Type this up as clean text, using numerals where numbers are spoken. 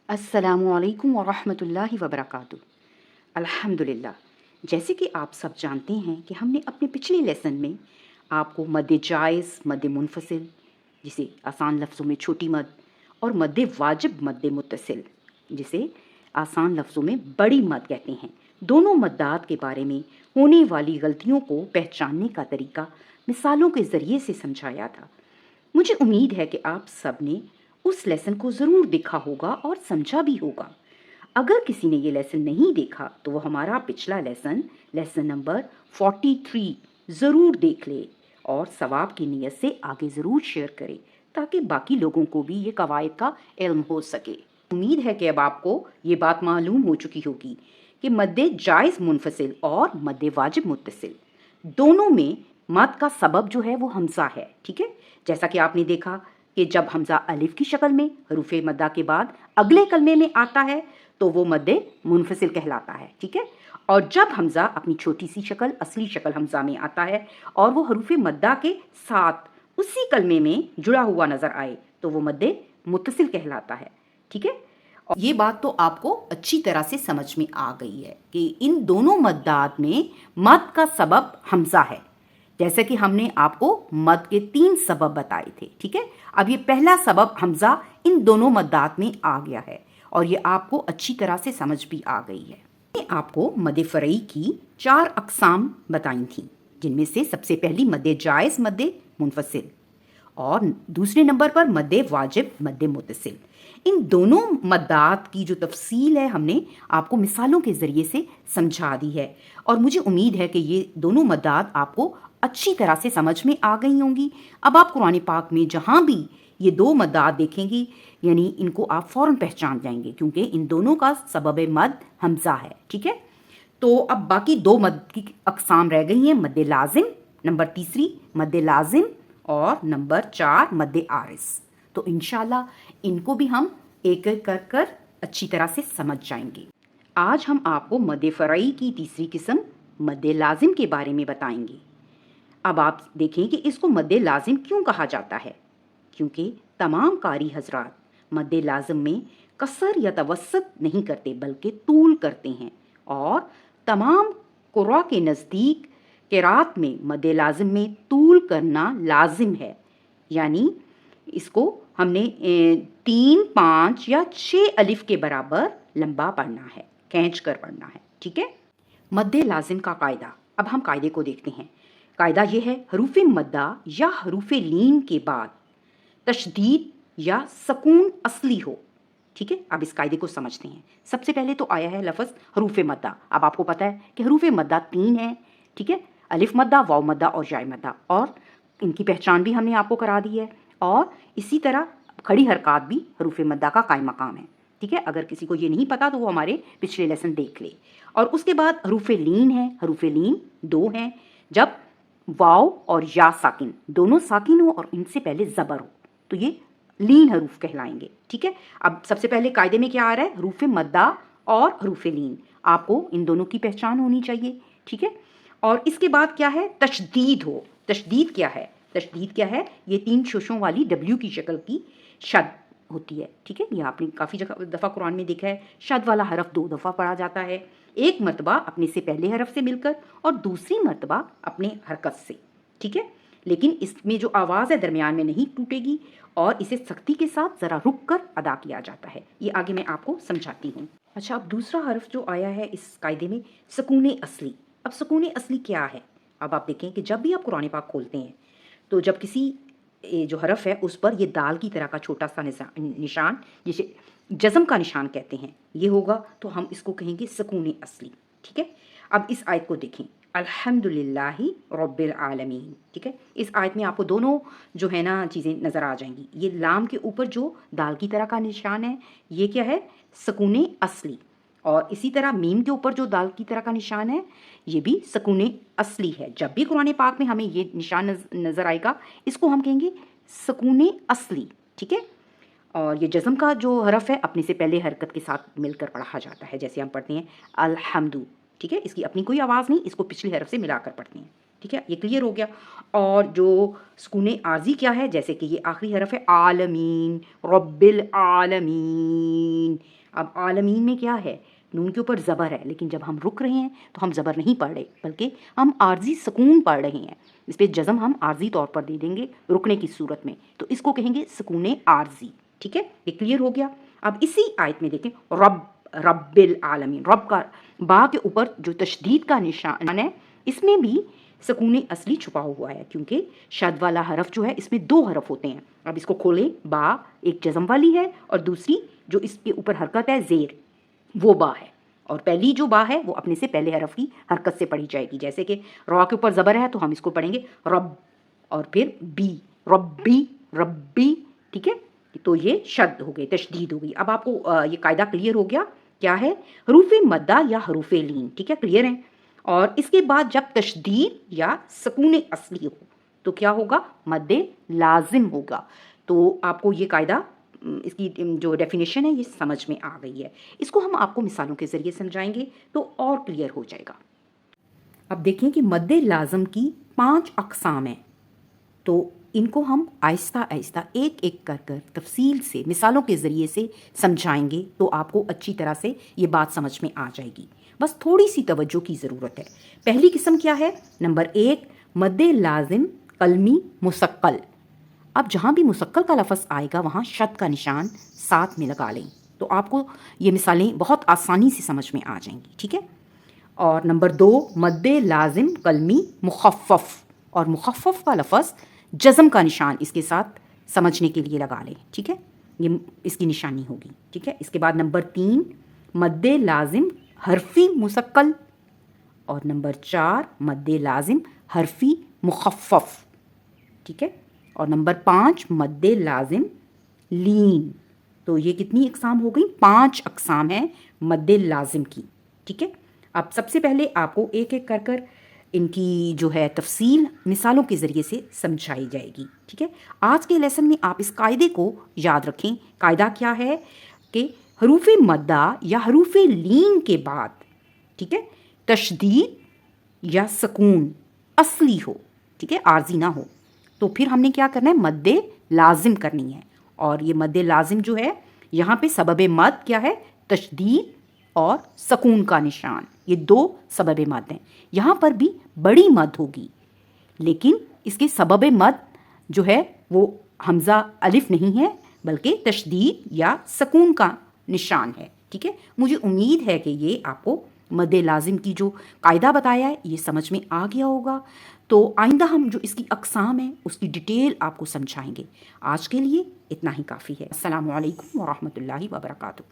अस्सलामु अलैकुम वरहमतुल्लाहि वबरकातुह। अल्हम्दुलिल्लाह, जैसे कि आप सब जानते हैं कि हमने अपने पिछले लेसन में आपको मद जायज़, मद मुनफसिल, जिसे आसान लफ्ज़ों में छोटी मद, और मद वाजिब, मद मुत्तसिल, जिसे आसान लफ्ज़ों में बड़ी मद कहते हैं, दोनों मद्दात के बारे में होने वाली गलतियों को पहचानने का तरीका मिसालों के ज़रिए से समझाया था। मुझे उम्मीद है कि आप सब ने उस लेसन को ज़रूर देखा होगा और समझा भी होगा। अगर किसी ने ये लेसन नहीं देखा तो वो हमारा पिछला लेसन, लेसन नंबर 43 ज़रूर देख ले और सवाब की नीयत से आगे ज़रूर शेयर करे, ताकि बाकी लोगों को भी ये कवायद का इल्म हो सके। उम्मीद है कि अब आपको ये बात मालूम हो चुकी होगी कि मद जायज़ मुनफसिल और मद वाजिब मुत्तसिल दोनों में मद का सबब जो है वो हमज़ा है। ठीक है, जैसा कि आपने देखा कि जब हमज़ा अलिफ की शक्ल में हरूफ मद्दा के बाद अगले कलमे में आता है तो वो मद मुनफसिल कहलाता है। ठीक है, और जब हमज़ा अपनी छोटी सी शक्ल, असली शक्ल हमज़ा में आता है और वो हरूफ मद्दा के साथ उसी कलमे में जुड़ा हुआ नज़र आए तो वो मद मुत्तसिल कहलाता है। ठीक है, और ये बात तो आपको अच्छी तरह से समझ में आ गई है कि इन दोनों मद्दात में मद का सबब हमज़ा है, जैसे कि हमने आपको मद के 3 सबब बताए थे। ठीक है, अब ये पहला सबब हमज़ा इन दोनों मद्दात में आ गया है और ये आपको अच्छी तरह से समझ भी आ गई है। मैंने आपको मद फ़रई की 4 अक़साम बताई थी, जिनमें से सबसे पहली मद जायज़, मद मुनफसिल, और दूसरे नंबर पर मद वाजिब, मद मुत्तसिल। इन दोनों मद्दात की जो तफसील है हमने आपको मिसालों के ज़रिए से समझा दी है और मुझे उम्मीद है कि ये दोनों मद्दात आपको अच्छी तरह से समझ में आ गई होंगी। अब आप कुरान पाक में जहाँ भी ये 2 मद्दात देखेंगी, यानी इनको आप फ़ौरन पहचान जाएंगे, क्योंकि इन दोनों का सबब मद हमज़ा है। ठीक है, तो अब बाकी 2 मद की अक़साम रह गई हैं, मद लाजिम, नंबर तीसरी मद लाजिम, और नंबर 4 मद आरिज़। तो इंशाल्लाह इनको भी हम एक एक कर कर अच्छी तरह से समझ जाएंगे। आज हम आपको मद फ़रई की तीसरी किस्म मद लाजिम के बारे में बताएंगे। अब आप देखें कि इसको मद लाजिम क्यों कहा जाता है, क्योंकि तमाम कारी हजरात मद लाजिम में कसर या तवस्सुत नहीं करते बल्कि तूल करते हैं, और तमाम कुर्रा के नज़दीक क़िरात में मद लाजिम में तूल करना लाजिम है, यानी इसको हमने 3, 5 या 6 अलिफ के बराबर लंबा पढ़ना है, खींच कर पढ़ना है। ठीक है, मद लाजिम का कायदा। अब हम कायदे को देखते हैं। कायदा ये है, हरूफ मद्दा या हरूफ लीन के बाद तशदीद या सकून असली हो। ठीक है, अब इस कायदे को समझते हैं। सबसे पहले तो आया है लफ्ज़ हरूफ मद्दा। अब आपको पता है कि हरूफ मद्दा 3 हैं। ठीक है, अलिफ मद्दा, वाव मद्दा और याय मद्दा, और इनकी पहचान भी हमने आपको करा दी है। और इसी तरह खड़ी हरकत भी हरूफ मद्दा का कायम मकाम है। ठीक है, अगर किसी को ये नहीं पता तो वो हमारे पिछले लेसन देख ले। और उसके बाद हरूफ लीन है। हरूफ लीन 2 हैं, जब वाव और या साकिन दोनों साकिन हो और इनसे पहले ज़बर हो तो ये लीन हरूफ कहलाएंगे। ठीक है, अब सबसे पहले कायदे में क्या आ रहा है, हरूफ मद्दा और हरूफ लीन, आपको इन दोनों की पहचान होनी चाहिए। ठीक है, और इसके बाद क्या है, तशदीद हो। तशदीद क्या है, तशदीद क्या है, ये 3 शोशों वाली डब्ल्यू की शक्ल की शद होती है। ठीक है, ये आपने काफ़ी दफ़ा कुरान में देखा है, शद वाला हरफ 2 दफ़ा पढ़ा जाता है, एक मरतबा अपने से पहले हरफ से मिलकर और दूसरी मरतबा अपने हरकत से। ठीक है, लेकिन इसमें जो आवाज़ है दरमियान में नहीं टूटेगी और इसे सख्ती के साथ ज़रा रुक कर अदा किया जाता है। ये आगे मैं आपको समझाती हूँ। अच्छा, अब दूसरा हरफ जो आया है इस कायदे में, सकून असली। अब सकून असली क्या है, अब आप देखें कि जब भी आप कुरान पाक खोलते हैं तो जब किसी जो हरफ है उस पर ये दाल की तरह का छोटा सा निशान, जिसे जज़म का निशान कहते हैं, ये होगा तो हम इसको कहेंगे सकून असली। ठीक है, अब इस आयत को देखें, अल्हम्दुलिल्लाहि रब्बिल आलमीन। ठीक है, इस आयत में आपको दोनों जो है ना चीज़ें नज़र आ जाएंगी। ये लाम के ऊपर जो दाल की तरह का निशान है ये क्या है, सकून असली, और इसी तरह मीम के ऊपर जो दाल की तरह का निशान है ये भी सकून असली है। जब भी कुरान पाक में हमें ये निशान नज़र आएगा इसको हम कहेंगे सकून असली। ठीक है, और ये जज़म का जो हरफ है अपने से पहले हरकत के साथ मिलकर पढ़ा जाता है, जैसे हम पढ़ते हैं अल्हम्दु। ठीक है, इसकी अपनी कोई आवाज़ नहीं, इसको पिछले हरफ से मिलाकर पढ़ते हैं। ठीक है, ये क्लियर हो गया। और जो सुकून आर्जी क्या है, जैसे कि ये आखिरी हरफ है आलमीन, रब्बिल आलमीन, اب عالمین میں کیا ہے؟ نون کے اوپر زبر ہے، لیکن جب ہم رک رہے ہیں تو ہم زبر نہیں پڑھ رہے بلکہ ہم عارضی سکون پڑھ رہے ہیں. اس پہ جزم ہم عارضی طور پر دے دیں گے رکنے کی صورت میں، تو اس کو کہیں گے سکون عارضی. ٹھیک ہے، یہ کلیئر ہو گیا. اب اسی آیت میں دیکھیں رب العالمین، رب کا با کے اوپر جو تشدید کا نشان ہے اس میں بھی سکون اصلی چھپا ہوا ہے، کیونکہ شد والا حرف جو ہے اس میں 2 حرف ہوتے ہیں. اب اس کو کھولیں، با ایک جزم والی ہے اور دوسری جو اس کے اوپر حرکت ہے زیر، وہ با ہے. اور پہلی جو با ہے وہ اپنے سے پہلے حرف کی حرکت سے پڑھی جائے گی. جیسے کہ را کے اوپر زبر ہے تو ہم اس کو پڑھیں گے رب، اور پھر بی، ربی ربی. ٹھیک ہے، تو یہ شد ہو گئی، تشدید ہو گئی. اب آپ کو یہ قاعدہ کلیئر ہو گیا کیا ہے؟ حروف مدہ یا حروف لین. ٹھیک ہے، کلیئر ہیں. اور اس کے بعد جب تشدید یا سکون اصلی ہو تو کیا ہوگا؟ مد لازم ہوگا. تو آپ کو یہ قاعدہ اس کی جو ڈیفینیشن ہے یہ سمجھ میں آ گئی ہے. اس کو ہم آپ کو مثالوں کے ذریعے سمجھائیں گے تو اور کلیئر ہو جائے گا. اب دیکھیں کہ مد لازم کی 5 اقسام ہیں، تو ان کو ہم آہستہ آہستہ ایک ایک کر تفصیل سے مثالوں کے ذریعے سے سمجھائیں گے تو آپ کو اچھی طرح سے یہ بات سمجھ میں آ جائے گی. بس تھوڑی سی توجہ کی ضرورت ہے. پہلی قسم کیا ہے؟ نمبر 1 مد لازم قلمی مثقل. اب جہاں بھی مثقل کا لفظ آئے گا وہاں شد کا نشان ساتھ میں لگا لیں تو آپ کو یہ مثالیں بہت آسانی سے سمجھ میں آ جائیں گی. ٹھیک ہے. اور نمبر 2 مد لازم قلمی مخفف، اور مخفف کا لفظ جزم کا نشان اس کے ساتھ سمجھنے کے لیے لگا لیں. ٹھیک ہے، یہ اس کی نشانی ہوگی. ٹھیک ہے. اس کے بعد نمبر 3 مد لازم حرفی مثقل، اور نمبر 4 مد لازم حرفی مخفف. ٹھیک ہے. اور نمبر 5 مد لازم لین. تو یہ کتنی اقسام ہو گئی؟ 5 اقسام ہیں مد لازم کی. ٹھیک ہے. اب سب سے پہلے آپ کو ایک ایک کر ان کی جو ہے تفصیل مثالوں کے ذریعے سے سمجھائی جائے گی. ٹھیک ہے. آج کے لیسن میں آپ اس قاعدے کو یاد رکھیں. قاعدہ کیا ہے کہ حروف مدہ یا حروف لین کے بعد، ٹھیک ہے، تشدید یا سکون اصلی ہو، ٹھیک ہے، عارضی نہ ہو، تو پھر ہم نے کیا کرنا ہے؟ مد لازم کرنی ہے. اور یہ مد لازم جو ہے یہاں پہ سبب مد کیا ہے؟ تشدید اور سکون کا نشان. یہ 2 سبب مد ہیں. یہاں پر بھی بڑی مد ہوگی لیکن اس کے سبب مد جو ہے وہ حمزہ الف نہیں ہے بلکہ تشدید یا سکون کا نشان ہے. ٹھیک ہے. مجھے امید ہے کہ یہ آپ کو مد لازم کی جو قاعدہ بتایا ہے یہ سمجھ میں آ گیا ہوگا. تو آئندہ ہم جو اس کی اقسام ہیں اس کی ڈیٹیل آپ کو سمجھائیں گے. آج کے لیے اتنا ہی کافی ہے. السلام علیکم ورحمۃ اللہ وبرکاتہ.